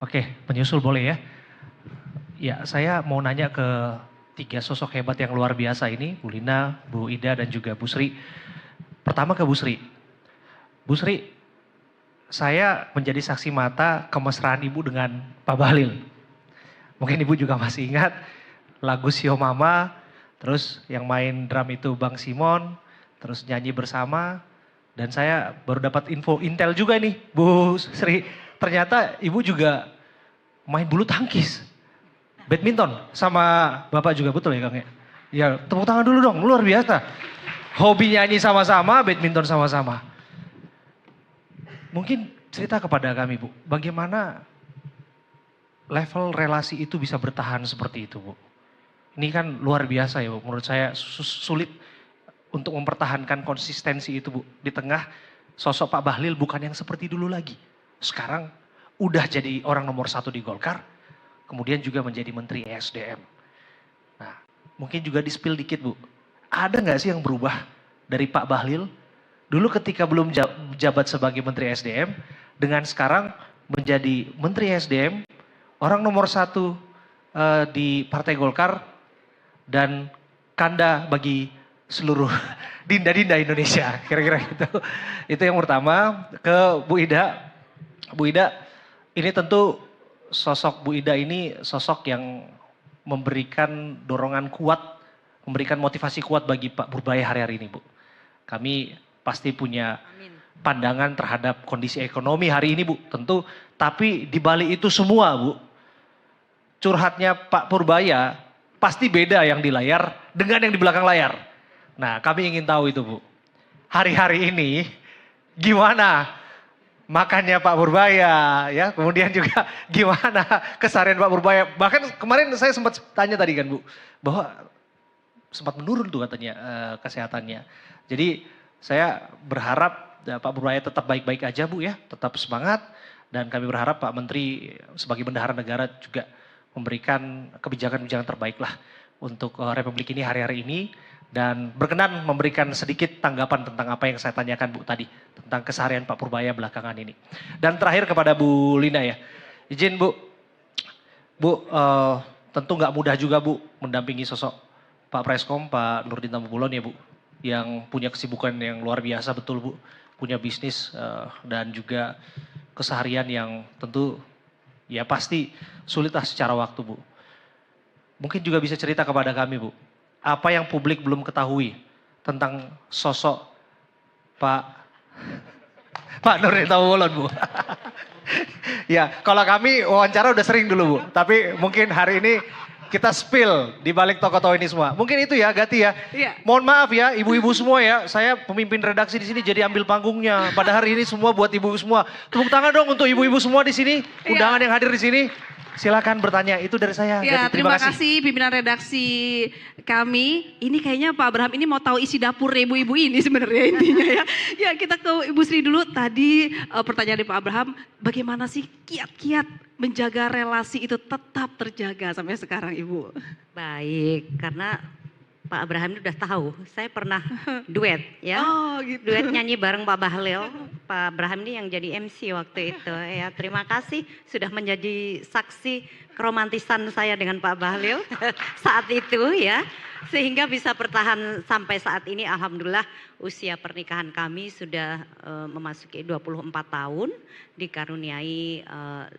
Oke, penyusul boleh ya? Ya, saya mau nanya ke tiga sosok hebat yang luar biasa ini, Bu Lina, Bu Ida, dan juga Bu Sri. Pertama ke Bu Sri. Bu Sri, saya menjadi saksi mata kemesraan Ibu dengan Pak Bahlil. Mungkin Ibu juga masih ingat lagu Sio Mama, terus yang main drum itu Bang Simon, terus nyanyi bersama. Dan saya baru dapat info intel juga nih, Bu Sri. Ternyata Ibu juga main bulu tangkis. Badminton sama Bapak juga betul ya Kang ya? Ya tepuk tangan dulu dong, luar biasa. Hobi nyanyi sama-sama, badminton sama-sama. Mungkin cerita kepada kami Bu, bagaimana level relasi itu bisa bertahan seperti itu Bu? Ini kan luar biasa ya Bu, menurut saya sulit untuk mempertahankan konsistensi itu Bu. Di tengah sosok Pak Bahlil bukan yang seperti dulu lagi. Sekarang udah jadi orang nomor satu di Golkar, kemudian juga menjadi Menteri ESDM. Nah, mungkin juga di-spill dikit Bu. Ada nggak sih yang berubah dari Pak Bahlil dulu ketika belum jabat sebagai Menteri SDM dengan sekarang menjadi Menteri SDM, orang nomor satu di Partai Golkar dan kanda bagi seluruh dinda-dinda Indonesia, kira-kira gitu. Itu yang pertama. Ke Bu Ida. Bu Ida, ini tentu sosok Bu Ida ini sosok yang memberikan dorongan kuat, memberikan motivasi kuat bagi Pak Purbaya hari-hari ini Bu. Kami pasti punya pandangan terhadap kondisi ekonomi hari ini Bu, tentu. Tapi di balik itu semua Bu, curhatnya Pak Purbaya pasti beda yang di layar dengan yang di belakang layar. Nah kami ingin tahu itu Bu. Hari-hari ini gimana makannya Pak Purbaya ya, kemudian juga gimana keseharian Pak Purbaya. Bahkan kemarin saya sempat tanya tadi kan Bu, bahwa sempat menurun tuh katanya kesehatannya. Jadi saya berharap Pak Purbaya tetap baik-baik aja Bu ya, tetap semangat. Dan kami berharap Pak Menteri sebagai bendahara negara juga memberikan kebijakan-kebijakan terbaik lah untuk Republik ini hari-hari ini. Dan berkenan memberikan sedikit tanggapan tentang apa yang saya tanyakan Bu tadi. Tentang keseharian Pak Purbaya belakangan ini. Dan terakhir kepada Bu Lina ya. Izin Bu, tentu nggak mudah juga Bu mendampingi sosok Pak Preskom, Pak Nurdin Tambubolon ya Bu. Yang punya kesibukan yang luar biasa betul Bu. Punya bisnis dan juga keseharian yang tentu ya pasti sulit lah secara waktu Bu. Mungkin juga bisa cerita kepada kami Bu. Apa yang publik belum ketahui tentang sosok Pak Nurdin Tambubolon Bu. Ya, kalau kami wawancara udah sering dulu Bu, tapi mungkin hari ini kita spill di balik tokoh-tokoh ini semua. Mungkin itu ya, Gati ya. Iya. Mohon maaf ya, ibu-ibu semua ya. Saya pemimpin redaksi di sini jadi ambil panggungnya. Pada hari ini semua buat ibu semua. Tepuk tangan dong untuk ibu-ibu semua di sini. Undangan yang hadir di sini. Silakan bertanya. Itu dari saya. Ya, Gati, terima kasih pimpinan redaksi kami. Ini kayaknya Pak Abraham ini mau tahu isi dapur ibu-ibu ini sebenarnya intinya ya. Ya, kita ke Ibu Sri dulu. Tadi pertanyaan dari Pak Abraham, bagaimana sih kiat-kiat menjaga relasi itu tetap terjaga sampai sekarang Ibu? Baik, karena Pak Abraham udah tahu, saya pernah duet ya. Oh gitu. Duet nyanyi bareng Pak Bahlil. Pak Abraham ini yang jadi MC waktu itu ya. Terima kasih sudah menjadi saksi keromantisan saya dengan Pak Bahlil saat itu ya. Sehingga bisa bertahan sampai saat ini, alhamdulillah usia pernikahan kami sudah memasuki 24 tahun, dikaruniai 5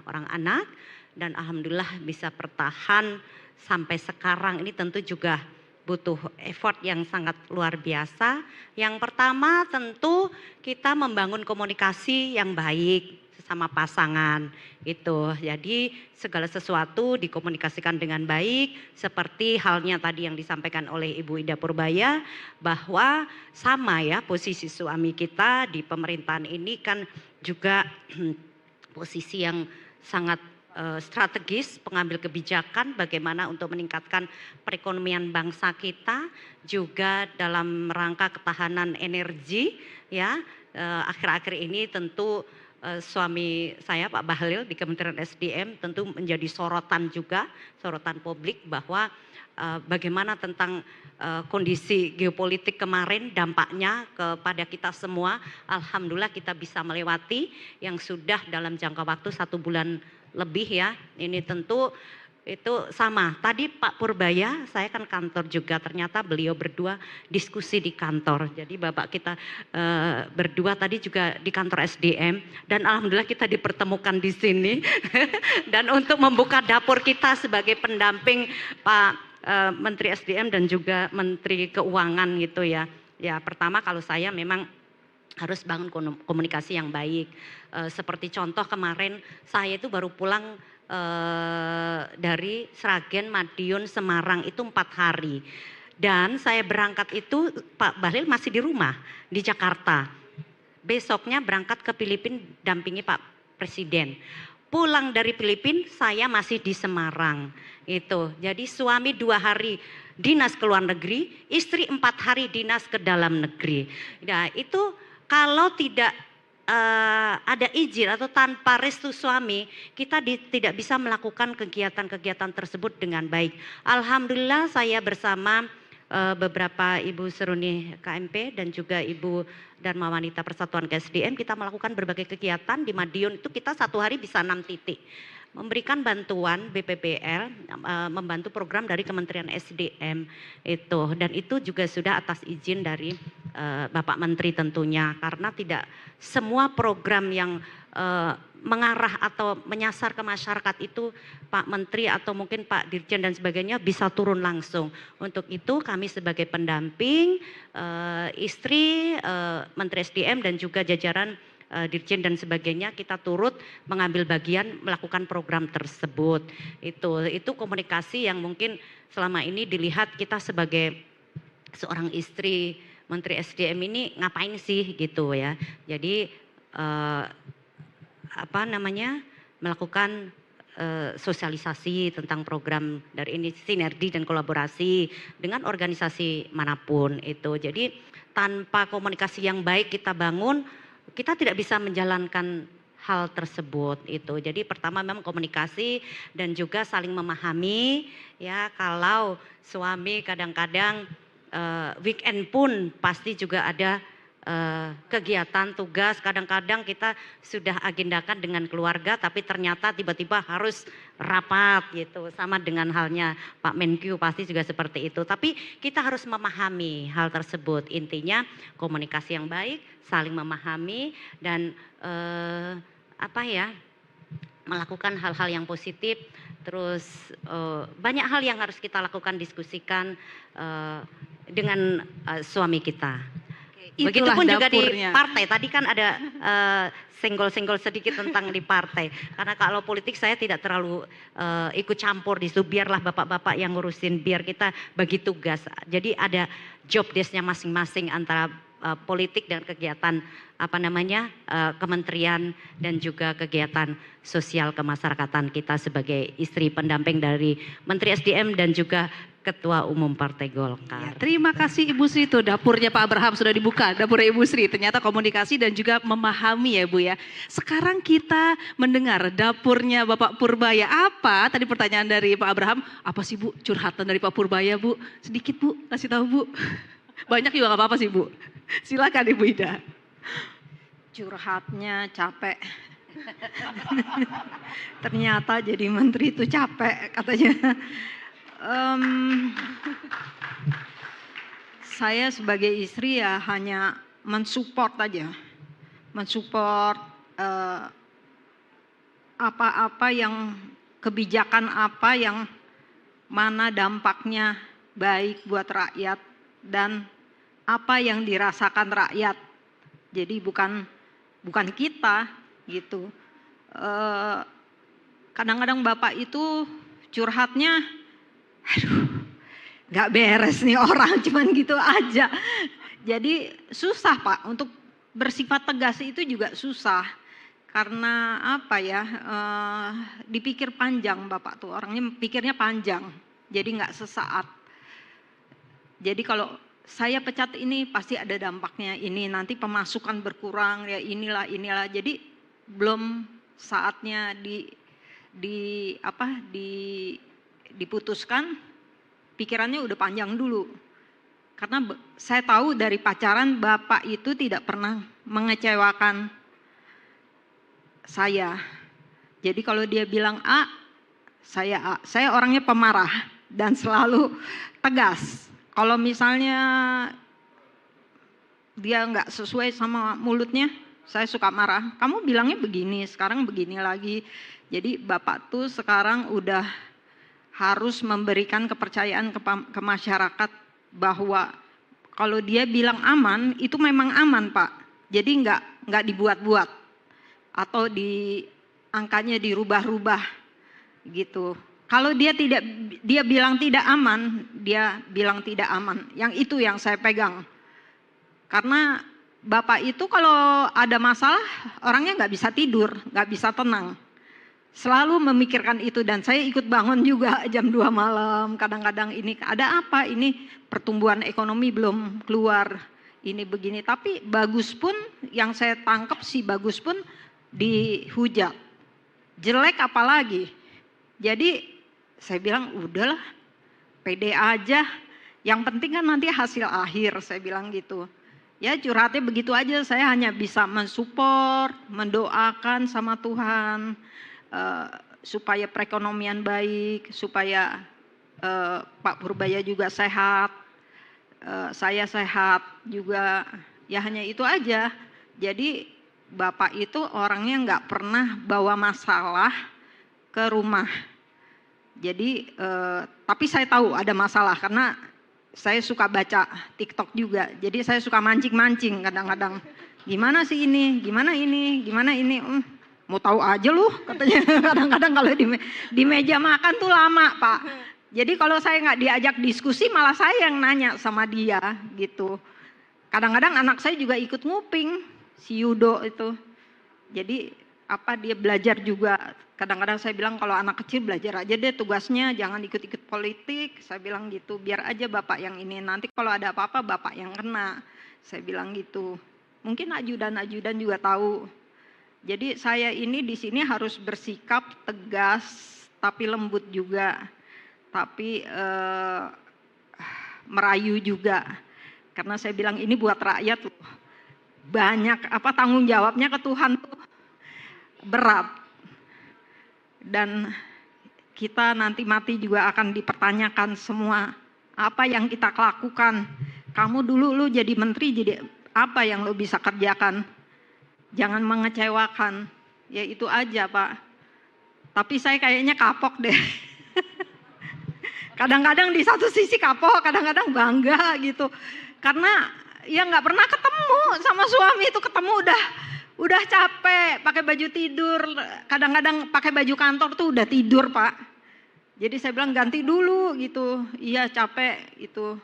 orang anak, dan alhamdulillah bisa bertahan sampai sekarang. Ini tentu juga butuh effort yang sangat luar biasa. Yang pertama tentu kita membangun komunikasi yang baik sesama pasangan itu. Jadi segala sesuatu dikomunikasikan dengan baik, seperti halnya tadi yang disampaikan oleh Ibu Ida Purbaya, bahwa sama ya posisi suami kita di pemerintahan ini kan juga posisi yang sangat strategis, pengambil kebijakan bagaimana untuk meningkatkan perekonomian bangsa kita, juga dalam rangka ketahanan energi ya. Akhir-akhir ini tentu suami saya Pak Bahlil di Kementerian SDM tentu menjadi sorotan juga, sorotan publik bahwa bagaimana tentang kondisi geopolitik kemarin dampaknya kepada kita semua. Alhamdulillah kita bisa melewati yang sudah dalam jangka waktu 1 bulan lebih ya. Ini tentu itu sama. Tadi Pak Purbaya, saya kan kantor juga, ternyata beliau berdua diskusi di kantor. Jadi Bapak kita berdua tadi juga di kantor SDM dan alhamdulillah kita dipertemukan di sini. Dan untuk membuka dapur kita sebagai pendamping Pak Menteri SDM dan juga Menteri Keuangan gitu ya. Ya pertama kalau saya memang harus bangun komunikasi yang baik. Seperti contoh kemarin saya itu baru pulang dari Sragen, Madiun, Semarang itu 4 hari. Dan saya berangkat itu Pak Bahlil masih di rumah di Jakarta. Besoknya berangkat ke Filipina dampingi Pak Presiden. Pulang dari Filipina saya masih di Semarang. Itu. Jadi suami 2 hari dinas ke luar negeri, istri 4 hari dinas ke dalam negeri. Nah, itu kalau tidak ada izin atau tanpa restu suami, kita tidak bisa melakukan kegiatan-kegiatan tersebut dengan baik. Alhamdulillah saya bersama beberapa Ibu Seruni KMP dan juga Ibu Dharma Wanita Persatuan KSDM kita melakukan berbagai kegiatan di Madiun itu kita 1 hari bisa 6 titik. Memberikan bantuan BPPL, membantu program dari Kementerian SDM itu, dan itu juga sudah atas izin dari Bapak Menteri tentunya, karena tidak semua program yang mengarah atau menyasar ke masyarakat itu Pak Menteri atau mungkin Pak Dirjen dan sebagainya bisa turun langsung. Untuk itu kami sebagai pendamping istri Menteri SDM dan juga jajaran Dirjen dan sebagainya kita turut mengambil bagian melakukan program tersebut. Itu komunikasi yang mungkin selama ini dilihat kita sebagai seorang istri Menteri SDM ini ngapain sih gitu ya. Jadi melakukan sosialisasi tentang program dari ini, sinergi dan kolaborasi dengan organisasi manapun itu. Jadi tanpa komunikasi yang baik kita bangun, kita tidak bisa menjalankan hal tersebut itu. Jadi pertama memang komunikasi dan juga saling memahami ya. Kalau suami kadang-kadang weekend pun pasti juga ada kegiatan tugas, kadang-kadang kita sudah agendakan dengan keluarga tapi ternyata tiba-tiba harus rapat gitu, sama dengan halnya Pak Menkyu pasti juga seperti itu, tapi kita harus memahami hal tersebut. Intinya komunikasi yang baik, saling memahami dan melakukan hal-hal yang positif. Terus banyak hal yang harus kita lakukan, diskusikan dengan suami kita. Begitupun juga di partai. Tadi kan ada senggol-senggol sedikit tentang di partai. Karena kalau politik saya tidak terlalu ikut campur di situ. Biarlah bapak-bapak yang ngurusin, biar kita bagi tugas. Jadi ada job desk-nya masing-masing antara politik dan kegiatan kementerian dan juga kegiatan sosial kemasyarakatan kita sebagai istri pendamping dari Menteri SDM dan juga Ketua Umum Partai Golkar. Ya, terima kasih Ibu Sri, itu dapurnya Pak Abraham sudah dibuka, dapurnya Ibu Sri. Ternyata komunikasi dan juga memahami ya Bu ya. Sekarang kita mendengar dapurnya Bapak Purbaya. Apa tadi pertanyaan dari Pak Abraham? Apa sih Bu curhatan dari Pak Purbaya Bu? Sedikit Bu, kasih tahu Bu. Banyak juga gak apa-apa sih Bu. Silakan Ibu Ida. Curhatnya capek. Ternyata jadi menteri itu capek katanya. Saya sebagai istri ya hanya mensupport aja. Mensupport apa-apa yang kebijakan apa yang mana dampaknya baik buat rakyat dan apa yang dirasakan rakyat. Jadi bukan kita gitu. Kadang-kadang Bapak itu curhatnya, aduh, gak beres nih orang, cuman gitu aja. Jadi susah Pak, untuk bersifat tegas itu juga susah. Karena dipikir panjang Bapak tuh, orangnya pikirnya panjang. Jadi gak sesaat. Jadi kalau saya pecat ini pasti ada dampaknya ini, nanti pemasukan berkurang ya inilah. Jadi belum saatnya diputuskan, pikirannya udah panjang dulu. Karena saya tahu dari pacaran Bapak itu tidak pernah mengecewakan saya. Jadi kalau dia bilang A, saya A. Saya orangnya pemarah dan selalu tegas. Kalau misalnya dia nggak sesuai sama mulutnya, saya suka marah. Kamu bilangnya begini, sekarang begini lagi. Jadi Bapak tuh sekarang udah harus memberikan kepercayaan ke masyarakat bahwa kalau dia bilang aman, itu memang aman, Pak. Jadi nggak dibuat-buat atau angkanya dirubah-rubah gitu. Kalau dia bilang tidak aman, dia bilang tidak aman. Yang itu yang saya pegang. Karena Bapak itu kalau ada masalah orangnya nggak bisa tidur, nggak bisa tenang. Selalu memikirkan itu dan saya ikut bangun juga jam 2 malam. Kadang-kadang ini ada apa, ini pertumbuhan ekonomi belum keluar, ini begini. Tapi Bagus pun yang saya tangkap si Bagus pun dihujat. Jelek apalagi. Jadi saya bilang udahlah pede aja. Yang penting kan nanti hasil akhir, saya bilang gitu. Ya curhatnya begitu aja, saya hanya bisa mensupport, mendoakan sama Tuhan. Supaya perekonomian baik, supaya Pak Purbaya juga sehat, saya sehat juga, ya hanya itu aja. Jadi Bapak itu orangnya nggak pernah bawa masalah ke rumah. Jadi tapi saya tahu ada masalah karena saya suka baca TikTok juga. Jadi saya suka mancing-mancing kadang-kadang. Gimana sih ini, gimana ini. Mau tahu aja lu katanya. Kadang-kadang kalau di meja makan tuh lama, Pak. Jadi kalau saya nggak diajak diskusi malah saya yang nanya sama dia gitu. Kadang-kadang anak saya juga ikut nguping, si Yudo itu. Jadi dia belajar juga. Kadang-kadang saya bilang kalau anak kecil belajar aja deh tugasnya, jangan ikut-ikut politik. Saya bilang gitu, biar aja Bapak yang ini. Nanti kalau ada apa-apa Bapak yang kena. Saya bilang gitu. Mungkin ajudan-ajudan juga tahu. Jadi saya ini di sini harus bersikap tegas, tapi lembut juga, tapi merayu juga. Karena saya bilang ini buat rakyat loh. Banyak tanggung jawabnya ke Tuhan tuh berat. Dan kita nanti mati juga akan dipertanyakan semua apa yang kita lakukan. Kamu dulu lu jadi menteri, jadi apa yang lu bisa kerjakan? Jangan mengecewakan, ya itu aja Pak. Tapi saya kayaknya kapok deh. Kadang-kadang di satu sisi kapok, kadang-kadang bangga gitu. Karena ya nggak pernah ketemu sama suami itu, ketemu udah capek, pakai baju tidur. Kadang-kadang pakai baju kantor tuh udah tidur Pak. Jadi saya bilang ganti dulu gitu, iya capek itu.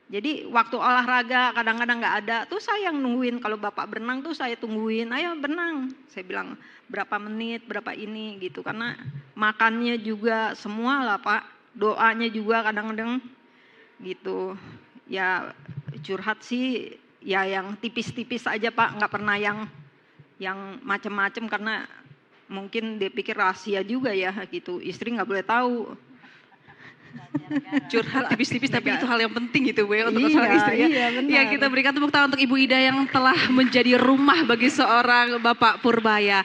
Jadi waktu olahraga kadang-kadang nggak ada, tuh saya yang nungguin. Kalau Bapak berenang tuh saya tungguin, ayo berenang. Saya bilang berapa menit, berapa ini gitu. Karena makannya juga semua lah Pak, doanya juga kadang-kadang gitu. Ya curhat sih ya yang tipis-tipis aja Pak, nggak pernah yang macem-macem karena mungkin dia pikir rahasia juga ya gitu. Istri nggak boleh tahu. Curhat tipis-tipis tapi itu hal yang penting gitu Bu untuk seorang istri ya. Iya, benar. Ya kita berikan tepuk tangan untuk Ibu Ida yang telah menjadi rumah bagi seorang Bapak Purbaya.